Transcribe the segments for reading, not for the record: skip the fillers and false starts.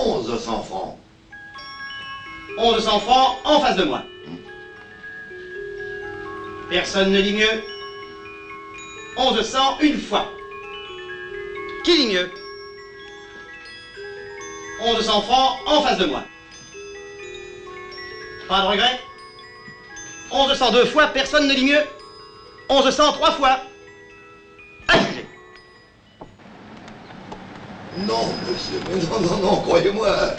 1100 francs. 1100 francs en face de moi. Personne ne dit mieux. 1100 une fois. Qui dit mieux? 1100 francs en face de moi. Pas de regret? 1100 deux fois, personne ne dit mieux. 1100 trois fois. À juger. Non, monsieur, mais non, croyez-moi.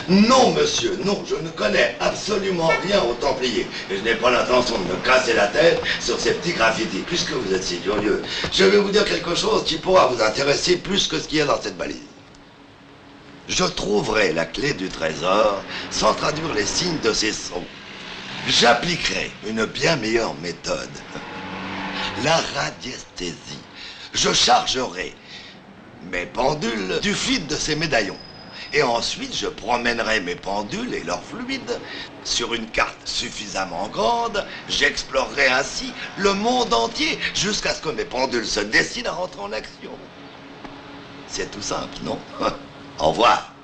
Non, monsieur, non, je ne connais absolument rien aux Templiers. Et je n'ai pas l'intention de me casser la tête sur ces petits graffitis. Puisque vous êtes si curieux, je vais vous dire quelque chose qui pourra vous intéresser plus que ce qu'il y a dans cette valise. Je trouverai la clé du trésor sans traduire les signes de ces sons. J'appliquerai une bien meilleure méthode. La radiesthésie. Je chargerai mes pendules du fluide de ces médaillons. Et ensuite, je promènerai mes pendules et leurs fluides sur une carte suffisamment grande. J'explorerai ainsi le monde entier jusqu'à ce que mes pendules se décident à rentrer en action. C'est tout simple, non? Au revoir.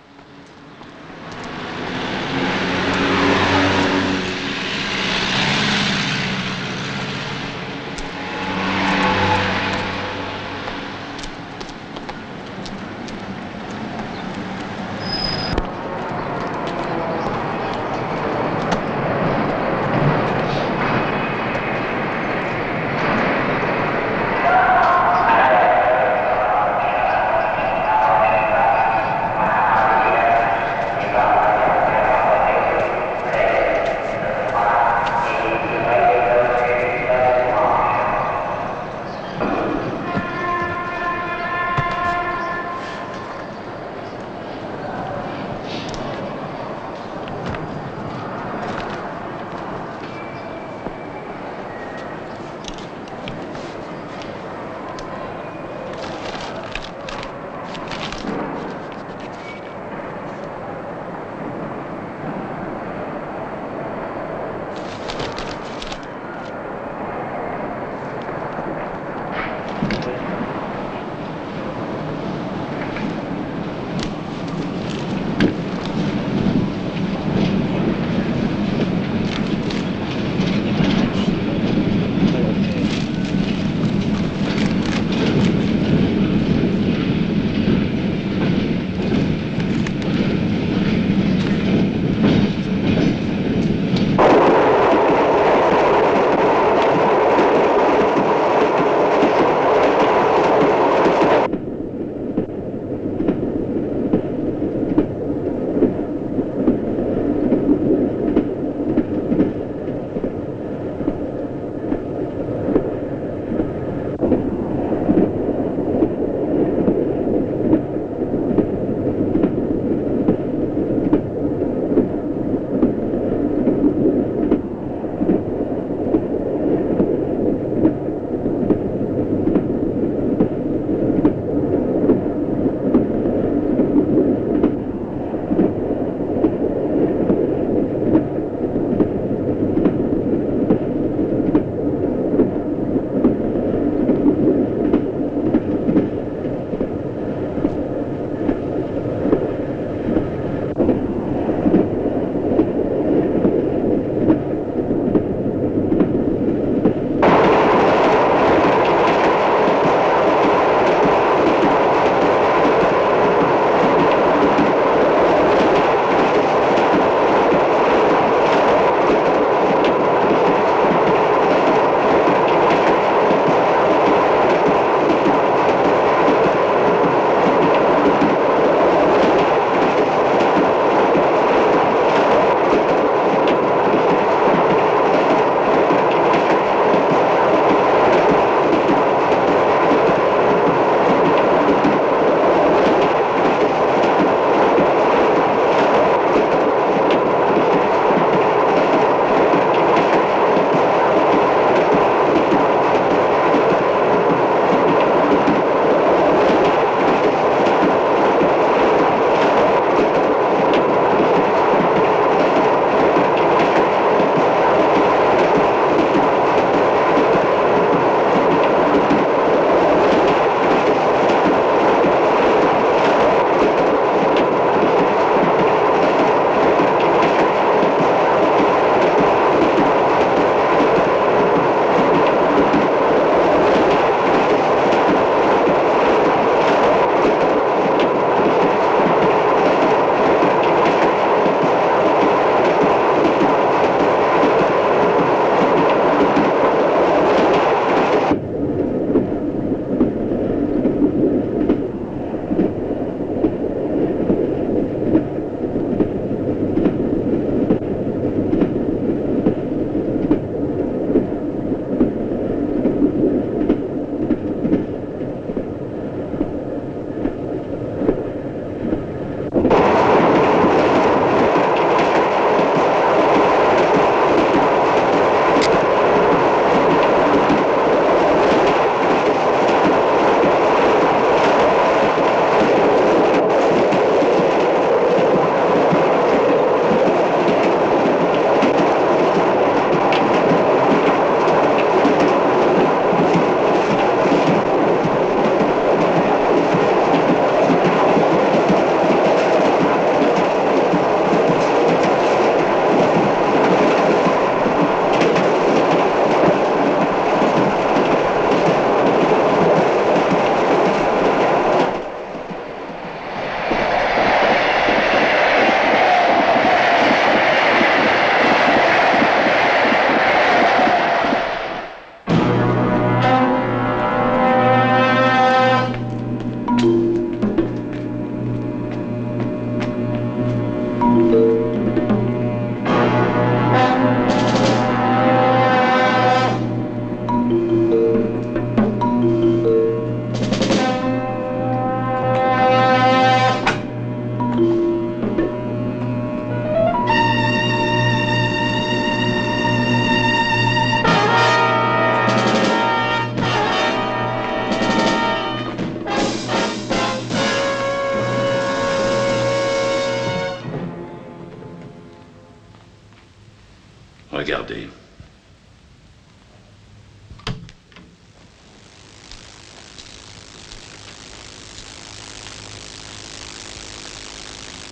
Regardez.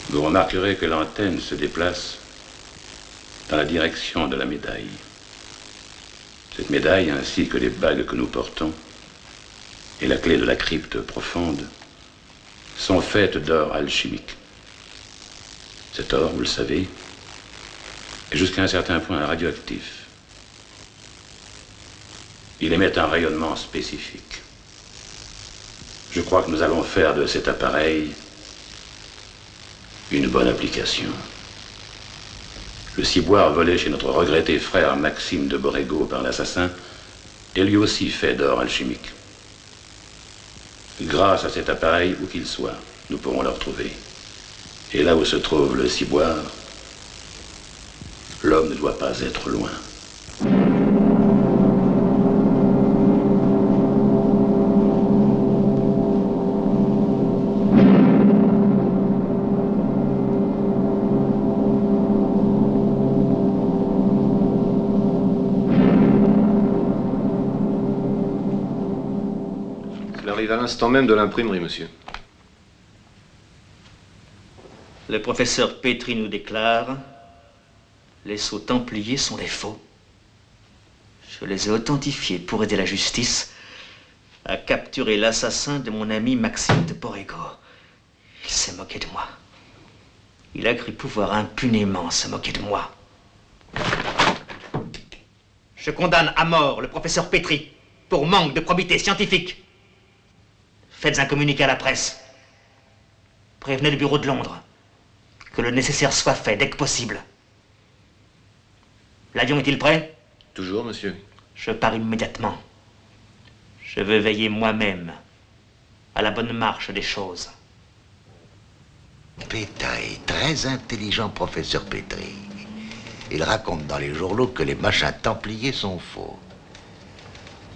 Vous remarquerez que l'antenne se déplace dans la direction de la médaille. Cette médaille, ainsi que les bagues que nous portons, et la clé de la crypte profonde, sont faites d'or alchimique. Cet or, vous le savez, est jusqu'à un certain point radioactif. Il émet un rayonnement spécifique. Je crois que nous allons faire de cet appareil une bonne application. Le ciboire volé chez notre regretté frère Maxime de Borrego par l'assassin est lui aussi fait d'or alchimique. Grâce à cet appareil, où qu'il soit, nous pourrons le retrouver. Et là où se trouve le ciboire, l'homme ne doit pas être loin. Cela arrive à l'instant même de l'imprimerie, monsieur. Le professeur Petri nous déclare: les sceaux templiers sont des faux. Je les ai authentifiés pour aider la justice à capturer l'assassin de mon ami Maxime de Borrego. Il s'est moqué de moi. Il a cru pouvoir impunément se moquer de moi. Je condamne à mort le professeur Petri pour manque de probité scientifique. Faites un communiqué à la presse. Prévenez le bureau de Londres. Que le nécessaire soit fait dès que possible. L'avion est-il prêt? Toujours, monsieur. Je pars immédiatement. Je veux veiller moi-même à la bonne marche des choses. Pétaille, très intelligent professeur Petri. Il raconte dans les journaux que les machins templiers sont faux.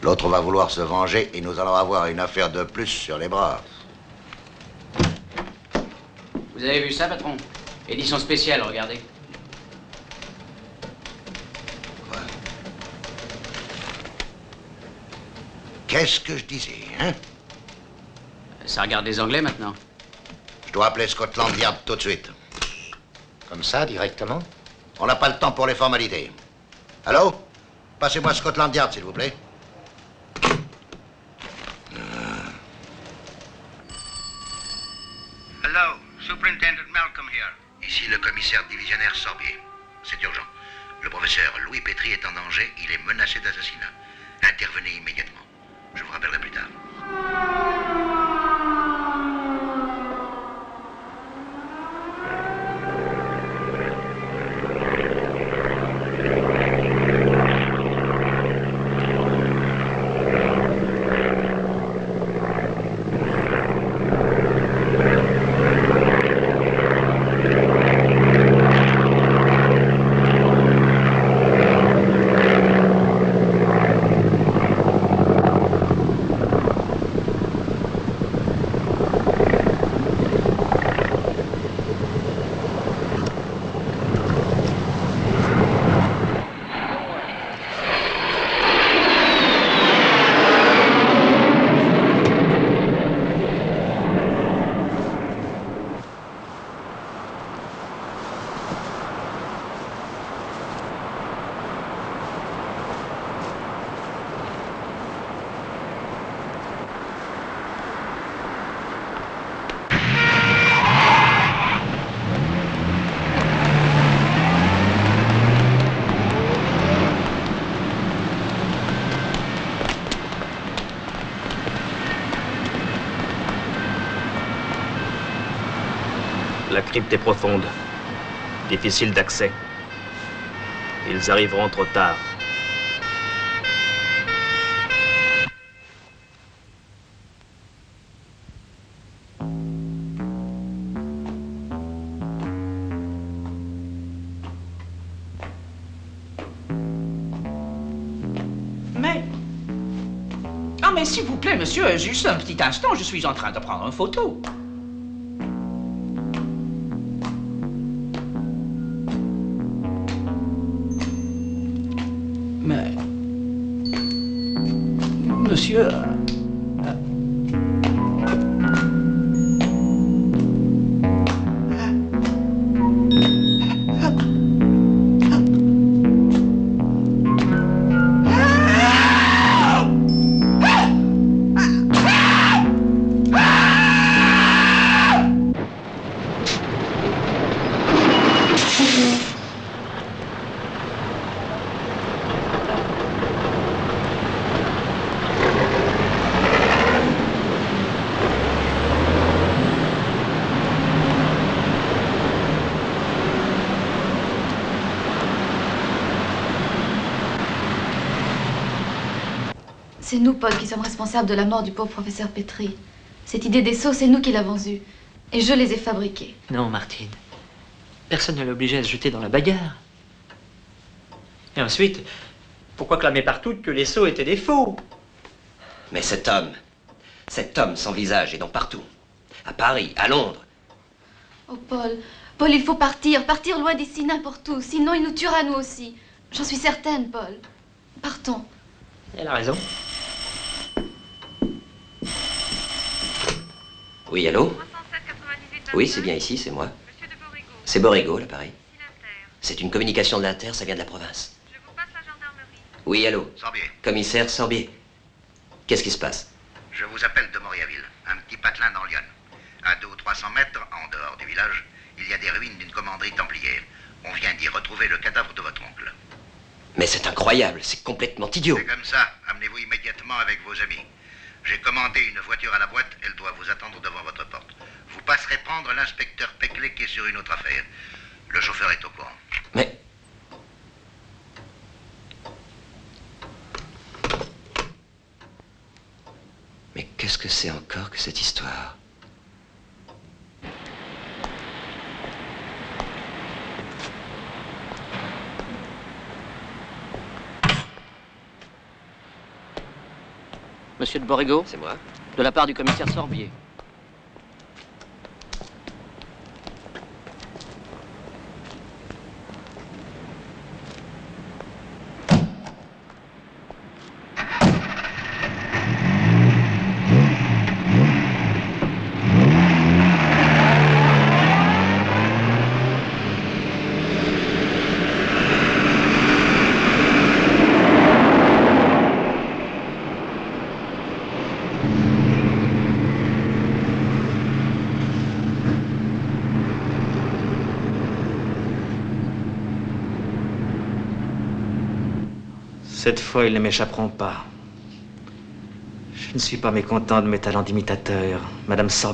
L'autre va vouloir se venger et nous allons avoir une affaire de plus sur les bras. Vous avez vu ça, patron? Édition spéciale, regardez. Ouais. Qu'est-ce que je disais, hein? Ça regarde les Anglais, maintenant. Je dois appeler Scotland Yard tout de suite. Comme ça, directement? On n'a pas le temps pour les formalités. Allô? Passez-moi Scotland Yard, s'il vous plaît. Hello, Superintendent Malcolm here. Ici le commissaire divisionnaire Sorbier. C'est urgent. Le professeur Louis Petri est en danger. Il est menacé d'assassinat. Intervenez immédiatement. Je vous rappellerai plus tard. La crypte est profonde, difficile d'accès. Ils arriveront trop tard. Mais... Ah, mais s'il vous plaît, monsieur, juste un petit instant, je suis en train de prendre une photo. monsieur. C'est nous, Paul, qui sommes responsables de la mort du pauvre professeur Petrie. Cette idée des seaux, c'est nous qui l'avons eue. Et je les ai fabriqués. Non, Martine. Personne ne l'obligeait à se jeter dans la bagarre. Et ensuite, pourquoi clamer partout que les seaux étaient des faux? Mais cet homme sans visage est donc partout. À Paris, à Londres. Oh, Paul, il faut partir loin d'ici, n'importe où. Sinon, il nous tuera, nous aussi. J'en suis certaine, Paul. Partons. Elle a raison. Oui, allô? Oui, c'est bien ici, c'est moi. C'est Borrego, l'appareil. C'est une communication de l'Inter, ça vient de la province. Je vous passe la gendarmerie. Oui, allô? Sorbier. Commissaire Sorbier. Qu'est-ce qui se passe? Je vous appelle de Moriaville, un petit patelin dans Lyon. À 200 ou 300 mètres, en dehors du village, il y a des ruines d'une commanderie templière. On vient d'y retrouver le cadavre de votre oncle. Mais c'est incroyable, c'est complètement idiot. C'est comme ça, amenez-vous immédiatement avec vos amis. J'ai commandé une voiture à la boîte, elle doit vous attendre devant votre porte. Vous passerez prendre l'inspecteur Peclet qui est sur une autre affaire. Le chauffeur est au courant. Mais... Mais qu'est-ce que c'est encore que cette histoire? Monsieur de Borrego? C'est moi. De la part du commissaire Sorbier. Cette fois, ils ne m'échapperont pas. Je ne suis pas mécontent de mes talents d'imitateur, Madame Sorbier.